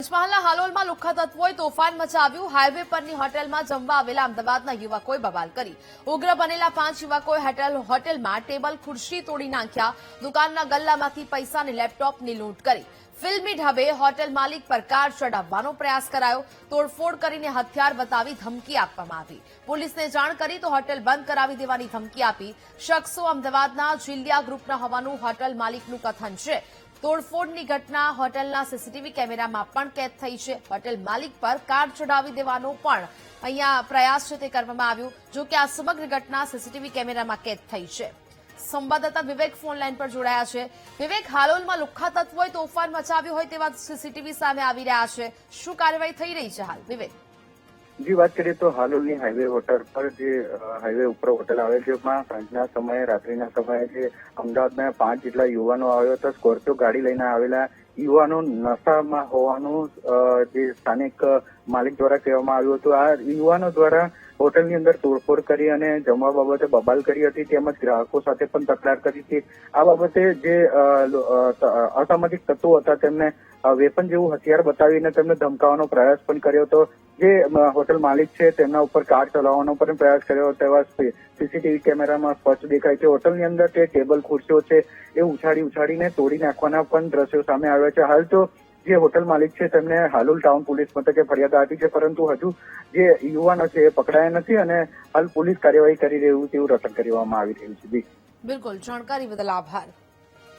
પંચમહાલના હાલોલમાં લુખ્ખા તત્વોએ તોફાન મચાવ્યું। હાઈવે પરની હોટેલમાં જમવા આવેલા અમદાવાદના યુવકોએ બવાલ કરી। ઉગ્ર બનેલા 5 યુવકોએ હોટેલમાં ટેબલ ખુરશી તોડી નાખ્યા। દુકાનના ગલ્લામાંથી પૈસા અને લેપટોપની લૂંટ કરી। ફિલ્મી ઢબે હોટેલ માલિક પર કાર ચડાવવાનો પ્રયાસ કરાયો। તોડફોડ કરીને હથિયાર બતાવી ધમકી આપવામાં આવી। પોલીસને જાણ કરી તો હોટેલ બંધ કરાવી દેવાની ધમકી આપી। શખ્સો અમદાવાદના જિલ્લિયા ગ્રુપના હોવાનું હોટેલ માલિકનું કથન છે। તોડફોડની ઘટના હોટેલના સીસીટીવી કેમેરામાં પણ કેદ થઈ છે। હોટેલ માલિક પર કાર ચડાવી દેવાનો પણ અહીંયા પ્રયાસ છે તે કરવામાં આવ્યો। જો કે આ સમગ્ર ઘટના સીસીટીવી કેમેરામાં કેદ થઈ છે। સંવાદદાતા વિવેક ફોન લાઈન પર જોડાયા છે। વિવેક, હાલોલમાં લુખ્ખા તત્વોએ તોફાન મચાવ્યું હોય તેવા સીસીટીવી સામે આવી રહ્યા છે। શું કાર્યવાહી થઈ રહી છે હાલ? વિવેક જી, વાત કરીએ તો હાલોલની હાઈવે હોટલ પર જે હાઈવે ઉપર હોટલ આવેલ છે, જેમાં સાંજના સમયે, રાત્રિના સમયે જે અમદાવાદના 5 જેટલા યુવાનો આવ્યો હતા સ્કોર્પિયો ગાડી લઈને આવેલા યુવાનો નશામાં હોવાનું જે સ્થાનિક માલિક દ્વારા કહેવામાં આવ્યું હતું। આ યુવાનો દ્વારા હોટલની અંદર તોડફોડ કરી અને જમવા બાબતે બબાલ કરી હતી, તેમજ ગ્રાહકો સાથે પણ તકરાર કરી હતી। આ બાબતે જે અસામાજિક તત્વો હતા તેમને વેપન જેવું હથિયાર બતાવીને તેમને ધમકાવવાનો પ્રયાસ પણ કર્યો હતો। જે હોટલ માલિક છે તેમના ઉપર કાર ચલાવવાનો પણ પ્રયાસ કર્યો તેવા સીસીટીવી કેમેરામાં સ્પષ્ટ દેખાય છે। હોટલની અંદર જે ટેબલ ખુરશીઓ છે એ ઉછાળીને તોડી નાખવાના પણ દ્રશ્યો સામે આવ્યા છે। હાલ તો જે હોટલ માલિક છે તેમને હાલોલ ટાઉન પોલીસ મથકે ફરિયાદ આપી છે, પરંતુ હજુ જે યુવાનો છે એ પકડાયા નથી અને હાલ પોલીસ કાર્યવાહી કરી રહ્યું તેવું રટણ કરવામાં આવી રહ્યું છે। બિલકુલ, જાણકારી બદલ આભાર।